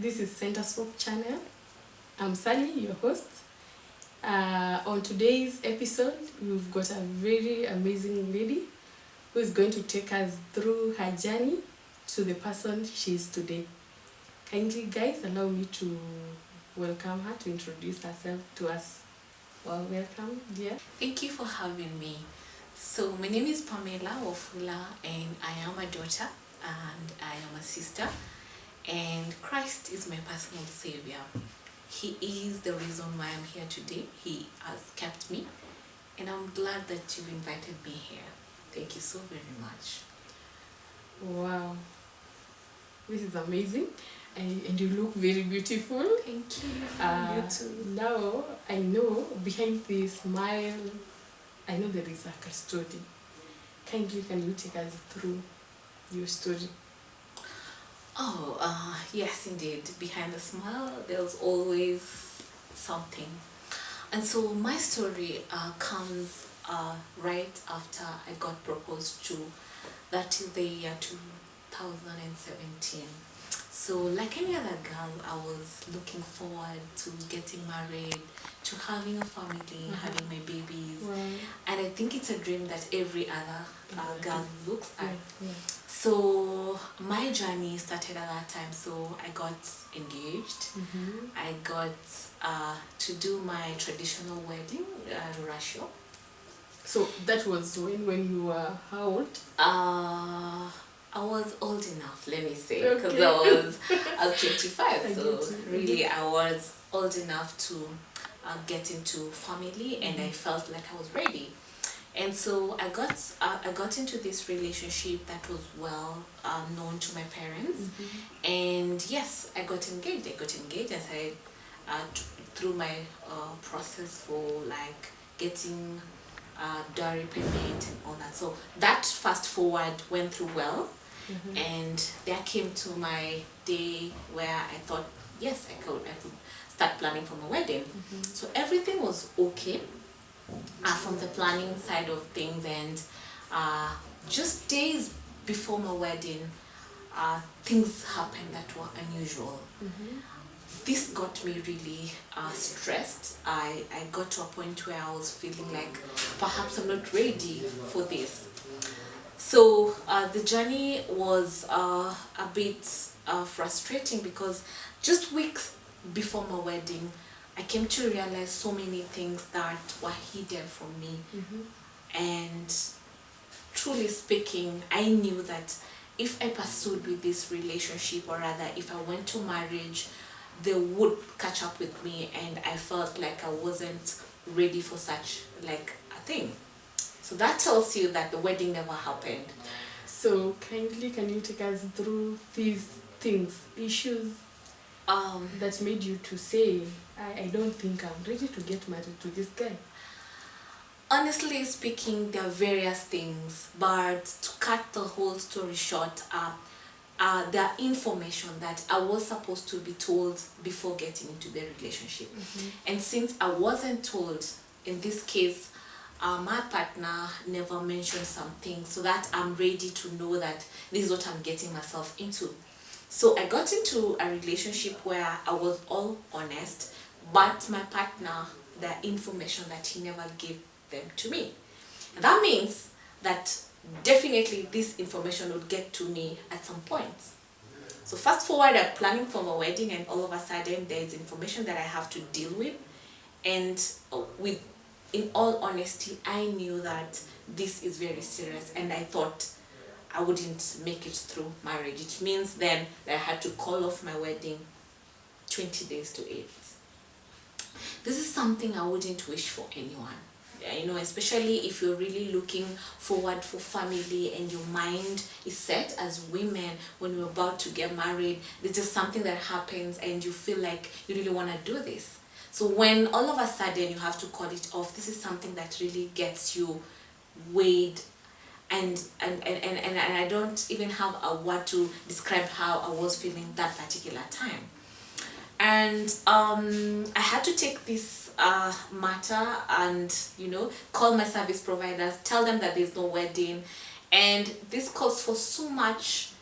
This is Center Spoke channel. I'm Sally, your host. On today's episode, we've got a very amazing lady who is going to take us through her journey to the person she is today. Kindly, guys, allow me to welcome her, to introduce herself to us. Well, welcome, dear. Thank you for having me. So my name is Pamela Wafula and I am a daughter and I am a sister, and Christ is my personal savior. He is the reason why I'm here today. He has kept me and I'm glad that you've invited me here. Thank you so very much. Wow, this is amazing. And you look very beautiful. Thank you. You too. Now, I know behind this smile, I know there is a story. Kindly, can you take us through your story? Yes, indeed. Behind the smile, there's always something. And so my story comes right after I got proposed to. That is the year 2017. So like any other girl, I was looking forward to getting married, to having a family, having my babies. Wow. And I think it's a dream that every other girl looks at. Yeah. So my journey started at that time. So I got engaged. I got to do my traditional wedding, ratio. So that was when you were how old? I was old enough, let me say, because Okay. I was 25. I So get you. really, I was old enough to get into family, and I felt like I was ready. And so I got into this relationship that was well known to my parents, and yes, I got engaged. As I through my process for like getting dowry payment and all that. So that fast forward went through well, and there came to my day where I thought, yes, I could start planning for my wedding. So everything was okay from the planning side of things, and just days before my wedding, things happened that were unusual. This got me really stressed. I got to a point where I was feeling like perhaps I'm not ready for this. So the journey was a bit frustrating, because just weeks before my wedding, I came to realize so many things that were hidden from me. And truly speaking, I knew that if I pursued with this relationship, or rather if I went to marriage, they would catch up with me, and I felt like I wasn't ready for such like a thing. So that tells you that the wedding never happened. So kindly, can you take us through these things, issues that made you to say, I don't think I'm ready to get married to this guy? Honestly speaking, there are various things, but to cut the whole story short, there are information that I was supposed to be told before getting into the relationship. And since I wasn't told, in this case, my partner never mentioned something, so that I'm ready to know that this is what I'm getting myself into. So I got into a relationship where I was all honest, but my partner, the information that he never gave them to me. And that means that definitely this information would get to me at some point. So fast forward, I'm planning for my wedding, and all of a sudden there is information that I have to deal with. And in all honesty, I knew that this is very serious, and I thought I wouldn't make it through marriage. It means then that I had to call off my wedding 20 days to 8. This is something I wouldn't wish for anyone. You know, especially if you're really looking forward for family and your mind is set as women when you're about to get married. This is something that happens and you feel like you really want to do this. So when all of a sudden you have to call it off, this is something that really gets you weighed, and I don't even have a word to describe how I was feeling that particular time. And I had to take this matter and call my service providers, tell them that there's no wedding, and this calls for so much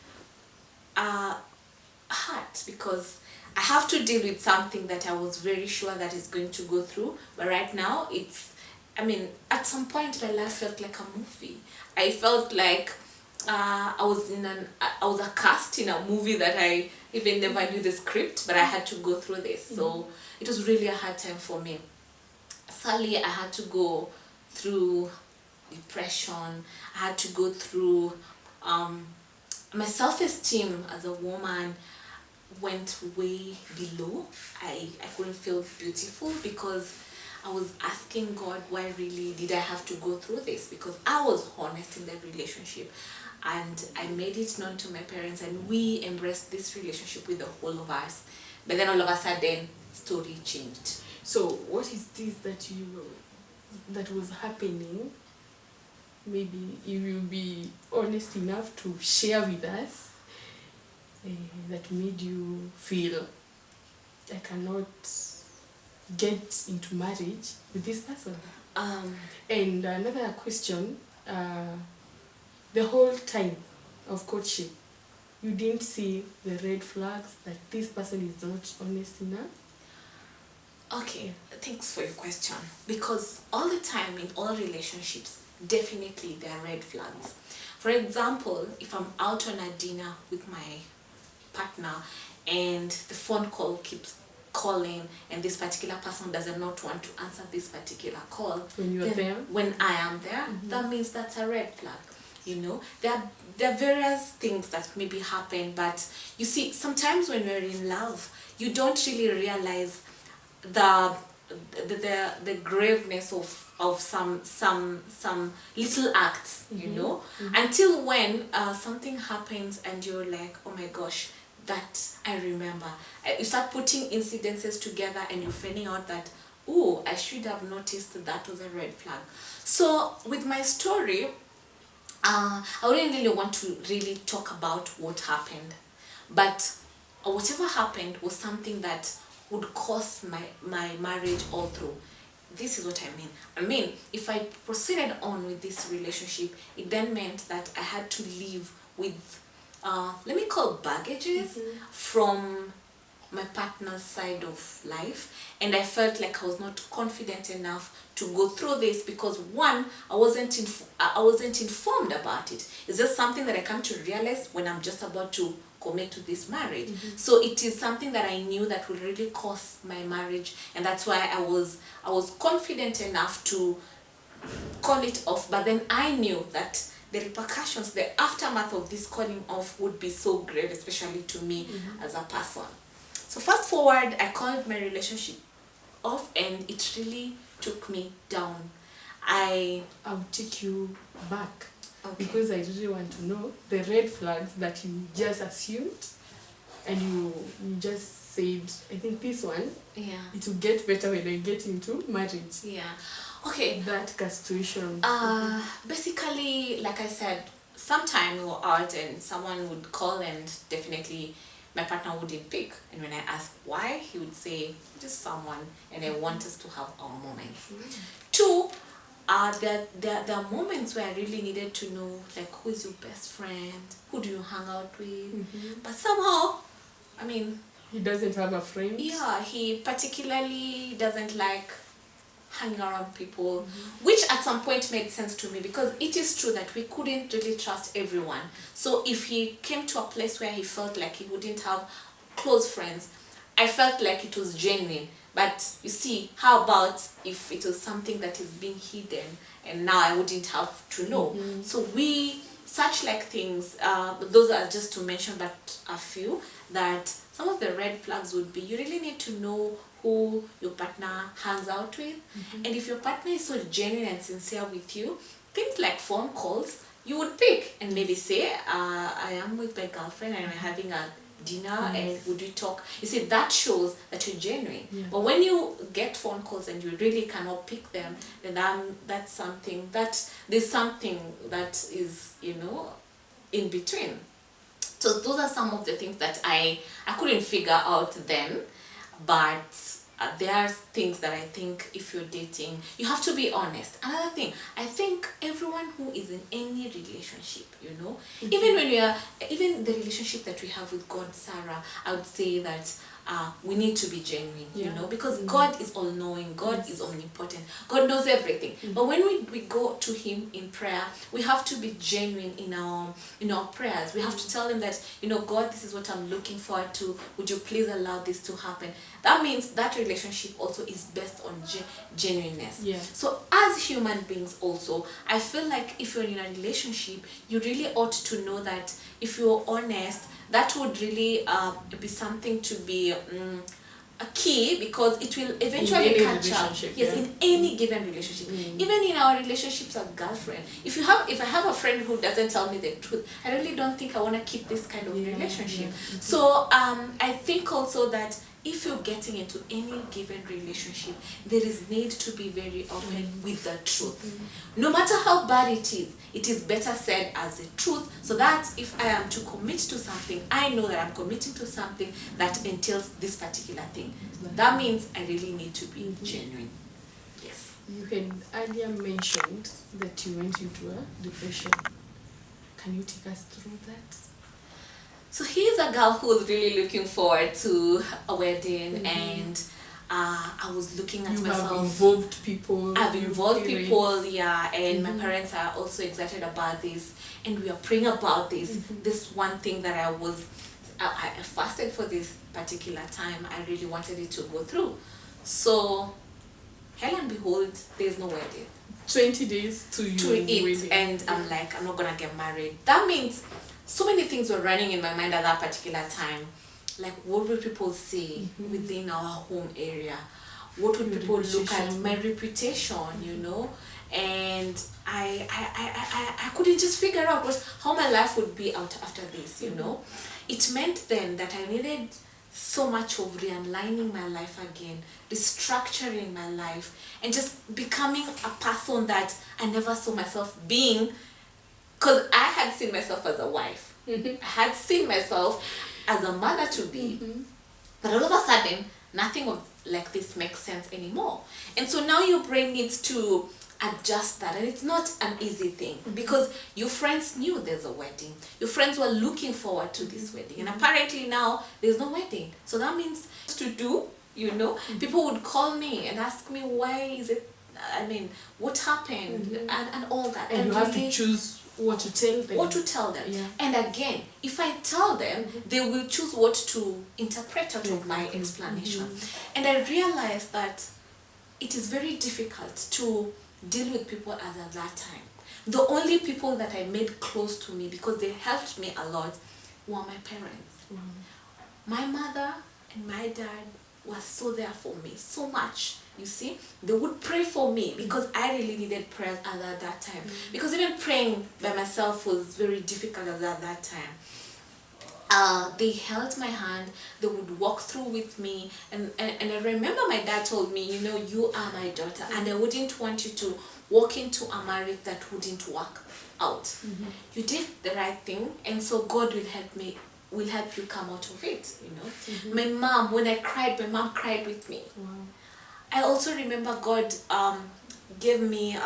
heart, because I have to deal with something that I was very sure that is going to go through, but right now at some point my life felt like a movie. I felt like I was a cast in a movie that I even never knew the script, but I had to go through this. So it was really a hard time for me. Sadly, I had to go through depression. I had to go through my self-esteem as a woman went way below. I couldn't feel beautiful because I was asking God, why really did I have to go through this? Because I was honest in that relationship and I made it known to my parents and we embraced this relationship with the whole of us. But then all of a sudden, story changed. So what is this that was happening? Maybe you will be honest enough to share with us that made you feel I cannot get into marriage with this person. And another question, the whole time of courtship, you didn't see the red flags that this person is not honest enough? Okay, thanks for your question. Because all the time in all relationships, definitely there are red flags. For example, if I'm out on a dinner with my partner and the phone call keeps calling and this particular person does not want to answer this particular call, When you're there? when I am there, that means that's a red flag. There are various things that maybe happen, but you see, sometimes when we're in love, you don't really realize the graveness of some little acts, until when something happens and you're like, oh my gosh, that I remember. You start putting incidences together and you're finding out that, oh, I should have noticed that was a red flag. So with my story, I wouldn't really want to really talk about what happened, but whatever happened was something that would cause my marriage all through. This is what I mean, if I proceeded on with this relationship, it then meant that I had to live with, let me call baggages from my partner's side of life, and I felt like I was not confident enough to go through this because one, I wasn't informed about it. It's just something that I come to realize when I'm just about to commit to this marriage. So it is something that I knew that would really cost my marriage, and that's why I was confident enough to call it off. But then I knew that the repercussions, the aftermath of this calling off would be so grave, especially to me as a person. So fast forward, I called my relationship off and it really took me down. I'll take you back. Okay. Because I really want to know the red flags that you just assumed and you just said, I think this one, it will get better when I get into marriage. Yeah. Okay. That situation. Basically, like I said, sometime we were out and someone would call and definitely my partner wouldn't pick. And when I asked why, he would say, just someone, and I want us to have our moments. Two, there are moments where I really needed to know, like, who is your best friend? Who do you hang out with? But somehow, he doesn't have a friend? Yeah, he particularly doesn't like hanging around people, which at some point made sense to me because it is true that we couldn't really trust everyone. So if he came to a place where he felt like he wouldn't have close friends, I felt like it was genuine. But you see, how about if it was something that is being hidden and now I wouldn't have to know? So such like things, those are just to mention but a few, that some of the red flags would be you really need to know who your partner hangs out with. And if your partner is so genuine and sincere with you, things like phone calls, you would pick and maybe say, I am with my girlfriend and we're having a dinner and would we talk? You see, that shows that you're genuine. But when you get phone calls and you really cannot pick them, then that's something that there's something that is, in between. So those are some of the things that I couldn't figure out then, but there are things that I think if you're dating, you have to be honest. Another thing, I think everyone who is in any relationship, even the relationship that we have with God, Sarah, I would say that we need to be genuine, you Yeah. know, because God is all-knowing, God is omnipotent, God knows everything. But when we go to Him in prayer, we have to be genuine in our prayers. We have to tell Him that, you know, God, this is what I'm looking forward to. Would you please allow this to happen? That means that relationship also is based on genuineness. Yeah. So as human beings also, I feel like if you're in a relationship, you really ought to know that if you're honest, that would really be something to be a key, because it will eventually any catch up. relationship, Yes, yeah. in any given relationship. Even in our relationships as girlfriend. If I have a friend who doesn't tell me the truth, I really don't think I want to keep this kind of Yeah, relationship. yeah. So I think also that if you're getting into any given relationship, there is need to be very open with the truth. No matter how bad it is better said as the truth, so that if I am to commit to something, I know that I'm committing to something that entails this particular thing. That means I really need to be genuine. Yes. You had earlier mentioned that you went into a depression. Can you take us through that? So here's a girl who's really looking forward to a wedding, and I was looking at You myself. have involved people. I've your involved parents. people, yeah, and my parents are also excited about this, and we are praying about this. This one thing that I fasted for this particular time. I really wanted it to go through. So, hell and behold, there's no wedding 20 days to you. to it, wedding. and I'm like, I'm not gonna get married. That means so many things were running in my mind at that particular time. Like, what will people say within our home area? What would Your people look at? reputation. My reputation, you know? And I couldn't just figure out how my life would be out after this, you know? It meant then that I needed so much of realigning my life again, restructuring my life, and just becoming a person that I never saw myself being, because I had seen myself as a wife. I had seen myself as a mother to be. But all of a sudden, nothing of like this makes sense anymore. And so now your brain needs to adjust that, and it's not an easy thing, because your friends knew there's a wedding. Your friends were looking forward to this wedding, and apparently now there's no wedding. So that means to do, you know, people would call me and ask me, why is it, I mean, what happened, and all that. And you have really to choose what to tell them. what to tell them. Yeah. And again, if I tell them, they will choose what to interpret out of my explanation. And I realized that it is very difficult to deal with people as at that time. The only people that I made close to me, because they helped me a lot, were my parents. My mother and my dad were so there for me, so much. You see, they would pray for me, because I really needed prayers at that time. Because even praying by myself was very difficult at that time. They held my hand, they would walk through with me, and I remember my dad told me, you know, you are my daughter, and I wouldn't want you to walk into a marriage that wouldn't work out. You did the right thing, and so God will help you come out of it, you know. My mom, when I cried, my mom cried with me. Wow. I also remember God gave me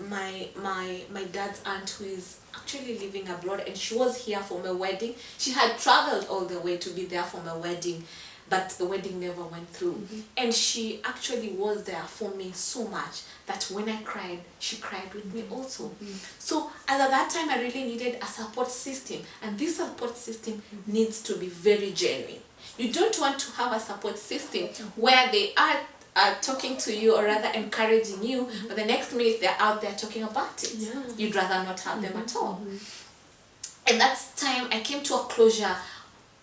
my dad's aunt, who is actually living abroad, and she was here for my wedding. She had traveled all the way to be there for my wedding, but the wedding never went through. And she actually was there for me so much that when I cried, she cried with me also. So at that time, I really needed a support system, and this support system needs to be very genuine. You don't want to have a support system where they are talking to you, or rather encouraging you, but the next minute they're out there talking about it. Yeah. You'd rather not have them at all. And that's time I came to a closure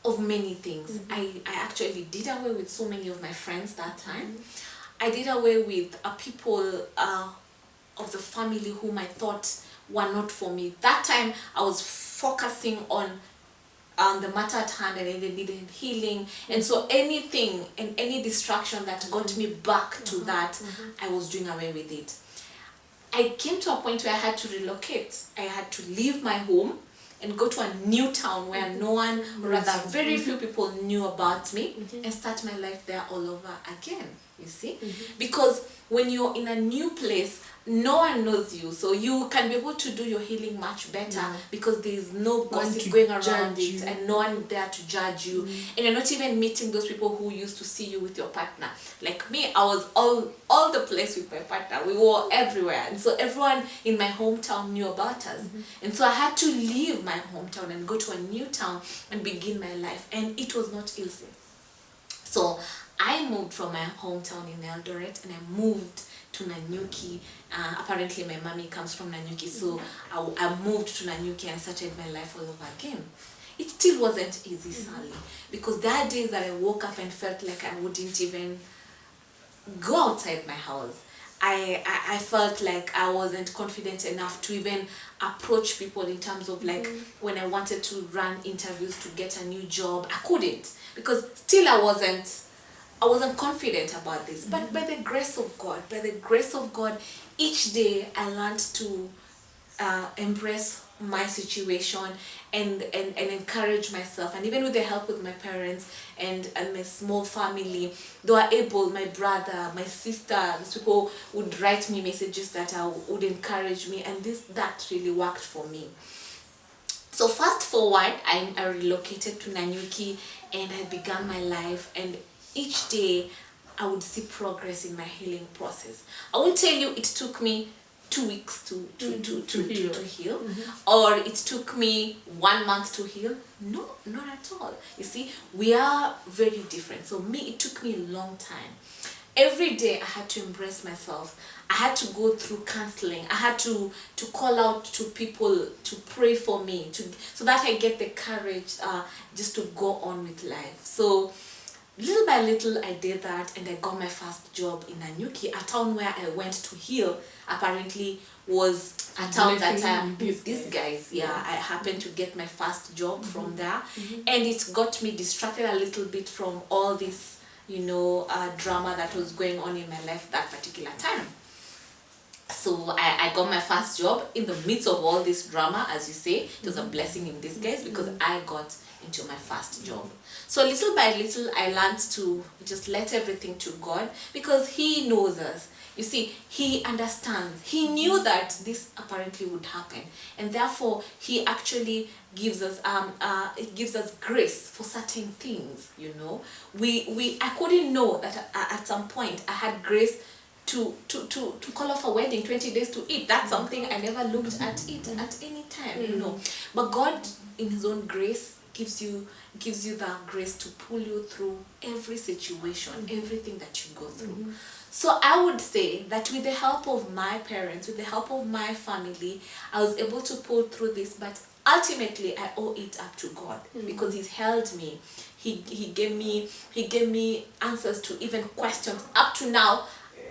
of many things. I actually did away with so many of my friends that time. I did away with people of the family whom I thought were not for me. That time I was focusing on the matter at hand, and I needed healing, and so anything and any distraction that got me back to that, I was doing away with it. I came to a point where I had to relocate. I had to leave my home and go to a new town where no one, or rather very few people knew about me, and start my life there all over again, you see. Because when you're in a new place, no one knows you, so you can be able to do your healing much better because there is no gossip to going around judge it you. and no one there to judge you, and you're not even meeting those people who used to see you with your partner. Like me, I was all the place with my partner. We were everywhere, and so everyone in my hometown knew about us, and so I had to leave my hometown and go to a new town and begin my life, and it was not easy. So I moved from my hometown in Eldoret and I moved to Nanyuki. Apparently my mommy comes from Nanyuki, so I moved to Nanyuki and started my life all over again. It still wasn't easy, Sally, because there are days that I woke up and felt like I wouldn't even go outside my house. I felt like I wasn't confident enough to even approach people in terms of like when I wanted to run interviews to get a new job, I couldn't, because still I wasn't confident about this. But by the grace of God, each day I learned to embrace my situation and encourage myself, and even with the help of my parents and my small family, they were able, my brother, my sister, these people would write me messages that would encourage me, and that really worked for me. So fast forward, I relocated to Nanyuki and I began my life, and each day I would see progress in my healing process. I won't tell you it took me 2 weeks to heal, or it took me 1 month to heal. No, not at all. You see, we are very different. So it took me a long time. Every day I had to embrace myself. I had to go through counseling. I had to call out to people to pray for me, so that I get the courage just to go on with life. So little by little I did that, and I got my first job in Nanyuki, a town where I went to heal. Apparently was a town that these guys, I happened to get my first job from there, and it got me distracted a little bit from all this, drama that was going on in my life that particular time. So I got my first job in the midst of all this drama, as you say. It was a blessing in disguise because I got into my first job. So little by little I learned to just let everything to God, because He knows us. You see, He understands. He knew that this apparently would happen, and therefore He actually gives us grace for certain things. I couldn't know that at some point I had grace to call off a wedding 20 days to eat. That's something I never looked at it at any time, But God, in His own grace, gives you that grace to pull you through every situation, everything that you go through. So I would say that with the help of my parents, with the help of my family, I was able to pull through this, but ultimately I owe it up to God, because He's held me. He gave me answers to even questions up to now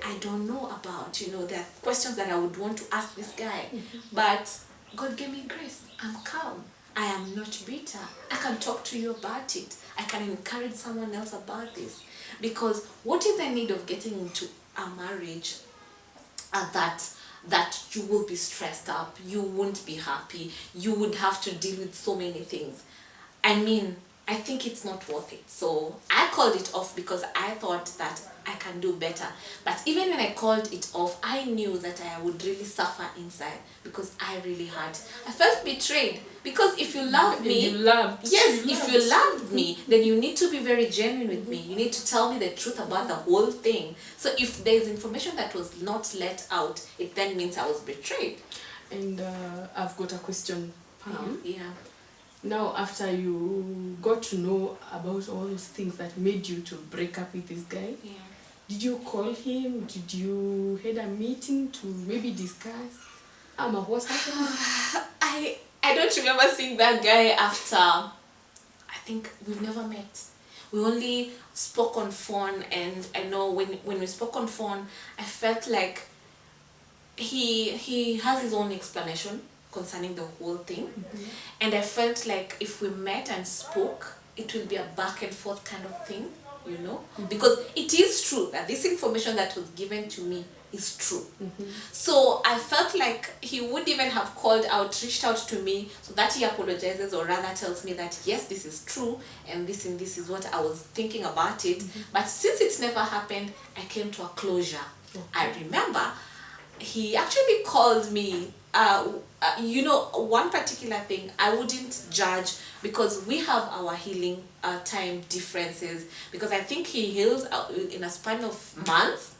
I don't know about. There are questions that I would want to ask this guy, but God gave me grace. I'm calm. I am not bitter. I can talk to you about it. I can encourage someone else about this. Because what is the need of getting into a marriage that you will be stressed up, you won't be happy, you would have to deal with so many things? I think it's not worth it. So I called it off because I thought that I can do better. But even when I called it off, I knew that I would really suffer inside, because I really hurt. I felt betrayed, because if you love me, if you loved me, then you need to be very genuine with me. You need to tell me the truth about the whole thing. So if there's information that was not let out, it then means I was betrayed. And I've got a question, Pam. Yeah. Now, after you got to know about all those things that made you to break up with this guy, did you call him? Did you had a meeting to maybe discuss what happened? I don't remember seeing that guy after. I think we've never met. We only spoke on phone, and I know when we spoke on phone, I felt like he has his own explanation concerning the whole thing, and I felt like if we met and spoke, it will be a back and forth kind of thing, because it is true that this information that was given to me is true. So I felt like he would even have reached out to me, so that he apologizes, or rather tells me that yes, this is true, and this is what I was thinking about it. But since it's never happened, I came to a closure. I remember he actually called me. You know, one particular thing I wouldn't judge, because we have our healing time differences, because I think he heals in a span of months.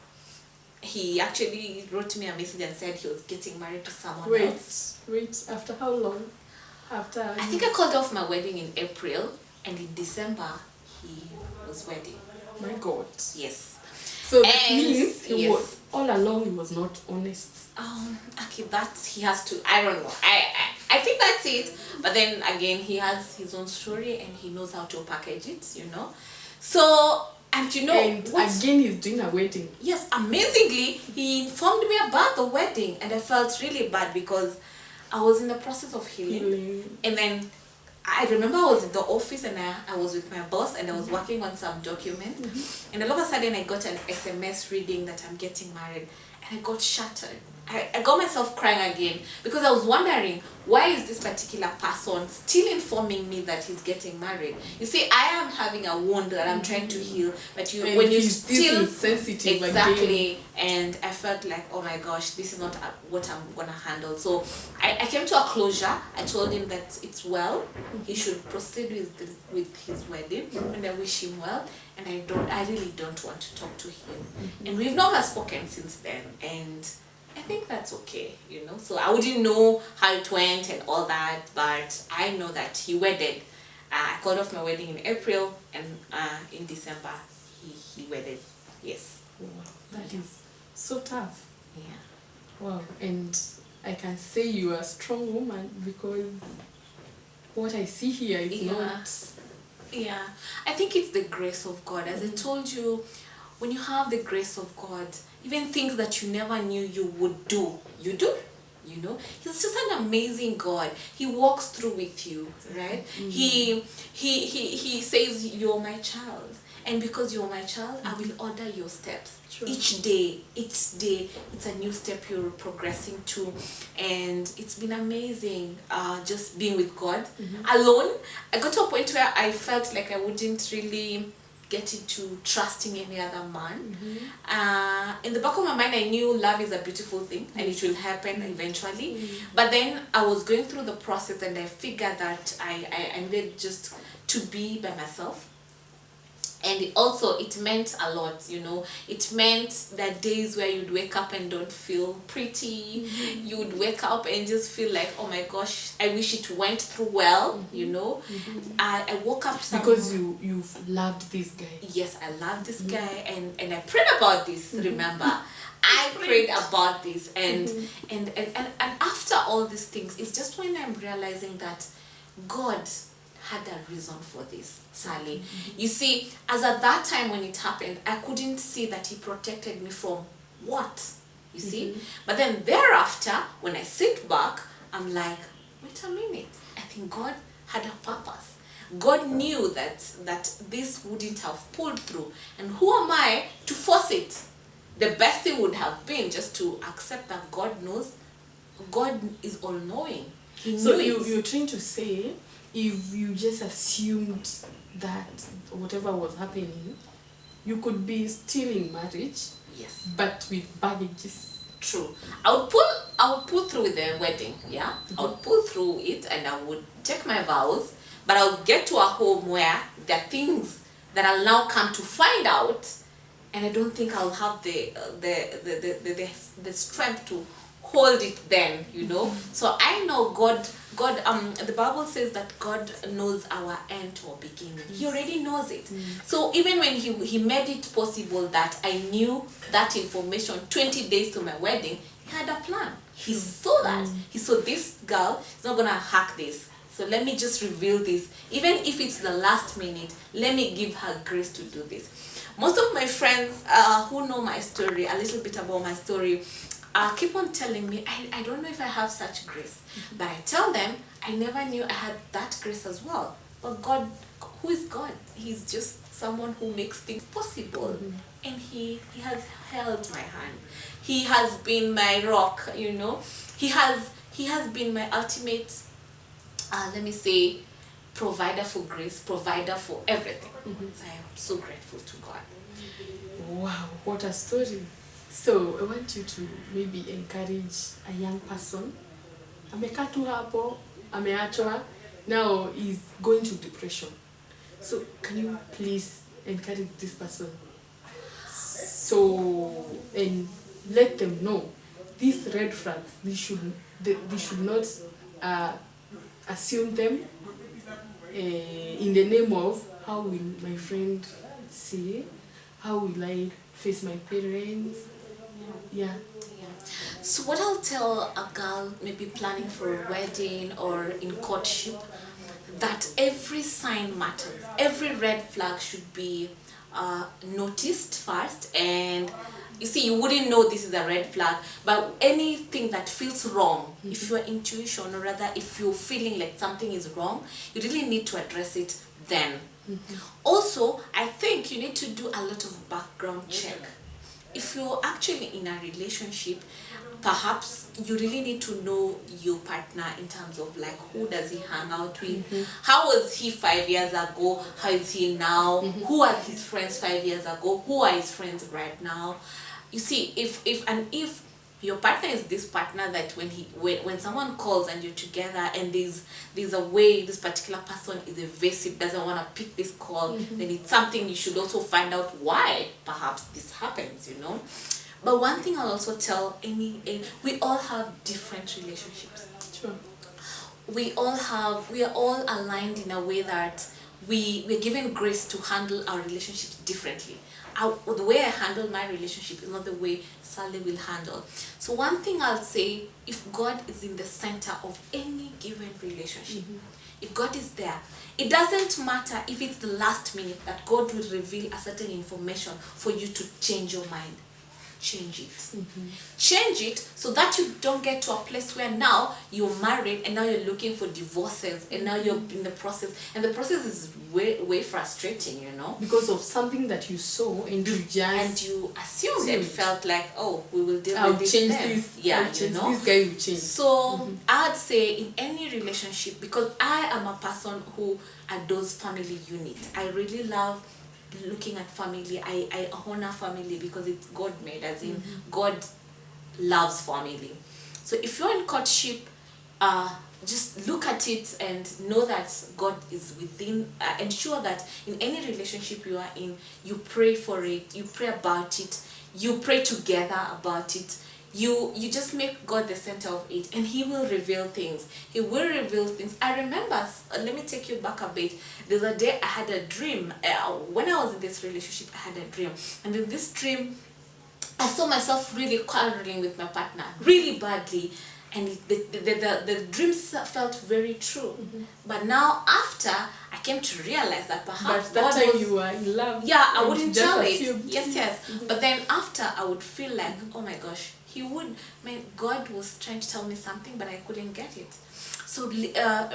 He actually wrote me a message and said he was getting married to someone else. Wait, after how long? After I think I called off my wedding in April, and in December he was wedding. My God. Yes. So that means he yes. was all along he was not honest. Okay, that he has to. I don't know. I think that's it. But then again, he has his own story and he knows how to package it. You know. So, and you know, And again, he's doing a wedding. yes, amazingly, he informed me about the wedding, and I felt really bad because I was in the process of healing. And then I remember I was in the office and I was with my boss and I was working on some document. And all of a sudden I got an SMS reading that I'm getting married, and I got shattered. I got myself crying again, because I was wondering, why is this particular person still informing me that he's getting married? You see, I am having a wound that I'm trying to heal, but And when you he's still sensitive exactly again. And I felt like, oh my gosh, this is not what I'm gonna handle. So I came to a closure. I told him that it's well, he should proceed with his wedding, and I wish him well, and I really don't want to talk to him. And we've never spoken since then, and I think that's okay, you know. So I wouldn't know how it went and all that, but I know that he wedded. I called off my wedding in April, and in December he wedded. Yes. Wow, that is so tough. Yeah. Wow, and I can say you are a strong woman, because what I see here is not. Yeah, I think it's the grace of God. As I told you, when you have the grace of God, even things that you never knew you would do, you do. You know, he's just an amazing God. He walks through with you, right? He says, you're my child, and because you're my child, I will order your steps. Sure. Each day it's a new step you're progressing to, and it's been amazing. Just being with God alone. I got to a point where I felt like I wouldn't really get into trusting any other man. In the back of my mind, I knew love is a beautiful thing and it will happen eventually. But then I was going through the process, and I figured that I needed just to be by myself. And it meant a lot, you know. It meant that days where you'd wake up and don't feel pretty, you'd wake up and just feel like, oh my gosh, I wish it went through well, you know. I woke up Because you've loved this guy. Yes, I love this guy, and I prayed about this. Remember, I prayed about this, and after all these things, it's just when I'm realizing that God had a reason for this, Sally. You see, as at that time when it happened, I couldn't see that he protected me from what, you see. But then thereafter, when I sit back, I'm like, wait a minute, I think God had a purpose. God knew that this wouldn't have pulled through, and who am I to force it? The best thing would have been just to accept that God knows. God is all-knowing. He knew So it. you're trying to say, if you just assumed that whatever was happening, you could be still in marriage, Yes. but with baggages. True. I would pull through with the wedding, yeah? I would pull through it, and I would take my vows, but I would get to a home where there are things that I'll now come to find out, and I don't think I'll have the strength to hold it then, you know. So I know God, the Bible says that God knows our end or beginning. He already knows it. So even when he made it possible that I knew that information 20 days to my wedding, he had a plan. He saw that. He saw, this girl is not gonna hack this. So let me just reveal this. Even if it's the last minute, let me give her grace to do this. Most of my friends who know my story, a little bit about my story, keep on telling me, I don't know if I have such grace. But I tell them, I never knew I had that grace as well. But God, who is God? He's just someone who makes things possible. And he has held my hand. He has been my rock, you know. He has been my ultimate, let me say, provider for grace, provider for everything. So I am so grateful to God. Wow, what a story. So I want you to maybe encourage a young person. Amekaa tu hapo, ameachwa, now he's going to depression. So can you please encourage this person? So, and let them know these red flags, they should not uh, assume them in the name of how will my friend see, how will I face my parents. Yeah. So what I'll tell a girl maybe planning for a wedding or in courtship, that every sign matters. Every red flag should be noticed first, and you see, you wouldn't know this is a red flag, but anything that feels wrong, if your intuition, or rather if you're feeling like something is wrong, you really need to address it then. Also, I think you need to do a lot of background check. If you're actually in a relationship, perhaps you really need to know your partner in terms of like, who does he hang out with, how was he 5 years ago, how is he now, who are his friends 5 years ago, who are his friends right now. You see, if your partner is this partner that when someone calls and you're together and there's a way this particular person is evasive, doesn't want to pick this call, then it's something you should also find out why perhaps this happens, you know. But one thing I'll also tell we all have different relationships. Sure. We are all aligned in a way that we're given grace to handle our relationships differently. The way I handle my relationship is not the way Sally will handle. So one thing I'll say, if God is in the center of any given relationship, if God is there, it doesn't matter if it's the last minute that God will reveal a certain information for you to change your mind. Change it. Change it so that you don't get to a place where now you're married and now you're looking for divorces and now you're in the process, and the process is way frustrating, you know, Because of something that you saw and you just and you assumed and felt like, oh, we will deal I'll with this change then. this. Yeah, I'll you change know. this guy will change. So I'd say in any relationship, because I am a person who adores family unit. I really love looking at family. I honor family because it's God made, as in God loves family. So if you're in courtship, just look at it and know that God is within. Ensure that in any relationship you are in, you pray for it, you pray about it, you pray together about it. You just make God the center of it, and He will reveal things. He will reveal things. I remember, let me take you back a bit. There's a day I had a dream. When I was in this relationship, I had a dream, and in this dream, I saw myself really quarreling with my partner, really badly, and the dreams felt very true. But now, after I came to realize that perhaps But that God time was, you were in love. yeah, I and wouldn't you just tell it. assumed. Yes. But then after, I would feel like, oh my gosh, God was trying to tell me something, but I couldn't get it. So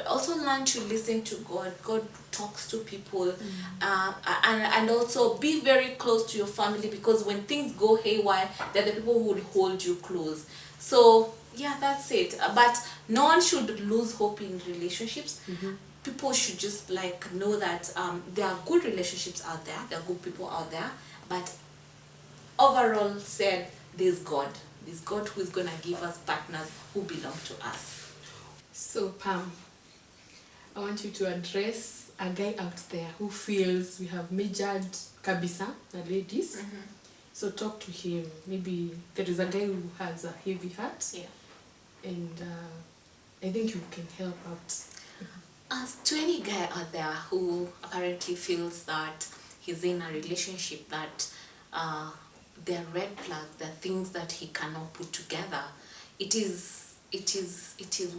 also learn to listen to God. God talks to people, and also be very close to your family, because when things go haywire, they're the people who would hold you close. So yeah, that's it. But no one should lose hope in relationships. People should just like know that there are good relationships out there, there are good people out there, but overall said, there's God who is gonna give us partners who belong to us. So Pam, I want you to address a guy out there who feels we have measured kabisa, the ladies. So talk to him. Maybe there is a guy who has a heavy heart. Yeah. And I think you can help out. As to any guy out there who apparently feels that he's in a relationship that there are red flags, there are things that he cannot put together, it is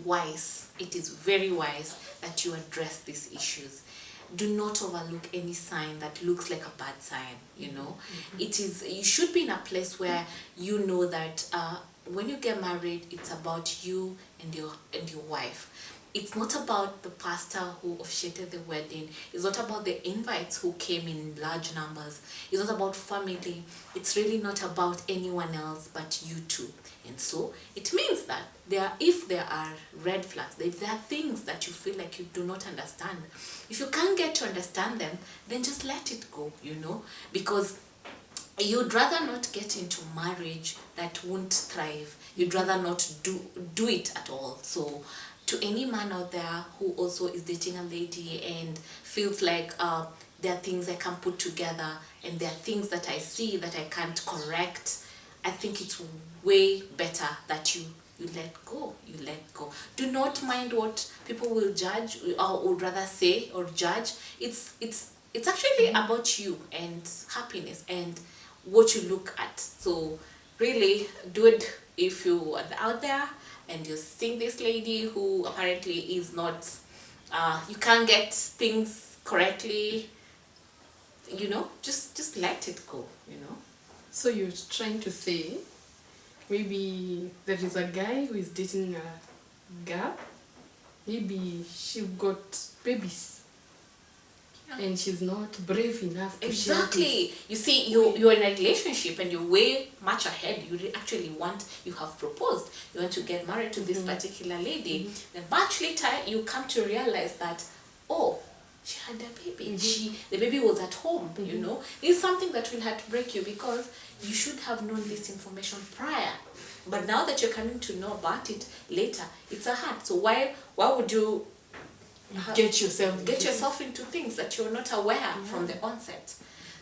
wise, it is very wise that you address these issues. Do not overlook any sign that looks like a bad sign, you know. You should be in a place where you know that when you get married, it's about you and your wife. It's not about the pastor who officiated the wedding. It's not about the invites who came in large numbers. It's not about family. It's really not about anyone else but you two. And so it means that if there are red flags, if there are things that you feel like you do not understand, if you can't get to understand them, then just let it go, you know, because you'd rather not get into marriage that won't thrive. You'd rather not do it at all. So to any man out there who also is dating a lady and feels like there are things I can put together and there are things that I see that I can't correct, I think it's way better that you let go. You let go. Do not mind what people will judge or would rather say or judge. It's actually about you and happiness and what you look at. So really, dude, if you are out there and you're seeing this lady who apparently is not, you can't get things correctly, just let it go. So you're trying to say maybe there is a guy who is dating a girl, maybe she got babies and she's not brave enough to share this. Exactly. You see, you're in a relationship and you're way much ahead. You have proposed. You want to get married to this particular lady. Then much later, you come to realize that, oh, she had a baby. The baby was at home, It's something that will have to break you because you should have known this information prior. But now that you're coming to know about it later, it's a hard. So why would you Get yourself into things that you're not aware from the onset?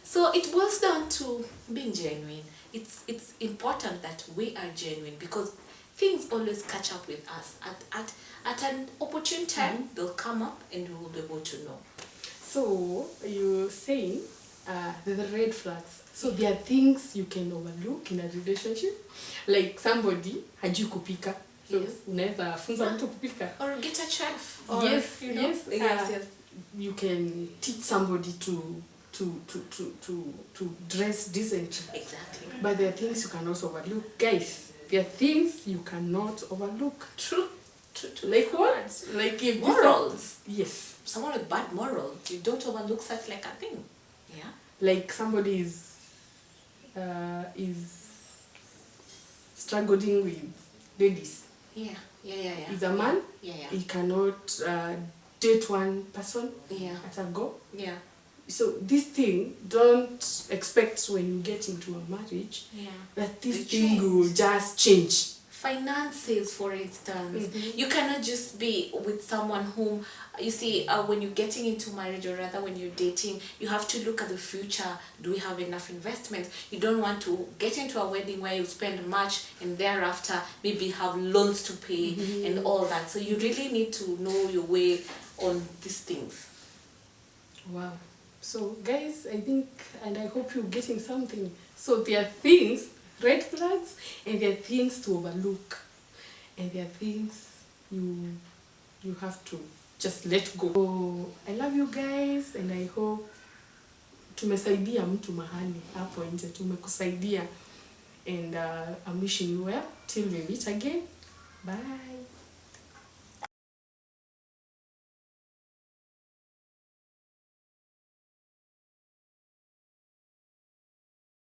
So it boils down to being genuine. It's important that we are genuine because things always catch up with us. At an opportune time, they'll come up and we will be able to know. So you're saying the red flags. So there are things you can overlook in a relationship, like somebody hajui kupika. So Yes. unaweza funza mtu kupika. Or get a chef. Yes. Yes. You can teach somebody to dress decently. Exactly. But there are things you can also overlook. Guys, there are things you cannot overlook. True. Like what? Like if Morals. Yes. Someone with bad morals, you don't overlook such like a thing. Yeah. Like somebody is struggling with ladies. Yeah. He's a man. Yeah. He cannot date one person Yeah. at a go. Yeah. So this thing, don't expect when you get into a marriage Yeah. that this They thing change. will just change. Finances, for instance, you cannot just be with someone whom you see when you're getting into marriage, or rather when you're dating, you have to look at the future. Do we have enough investment? You don't want to get into a wedding where you spend much and thereafter maybe have loans to pay and all that. So you really need to know your way on these things. Wow. So guys, I think and I hope you're getting something. So there are things, red flags, and there are things to overlook. And there are things you have to just let go. So, I love you guys and I hope tumesaidia mtu mahali hapo nje, tumekusaidia, and I'm wishing you well till we meet again. Bye.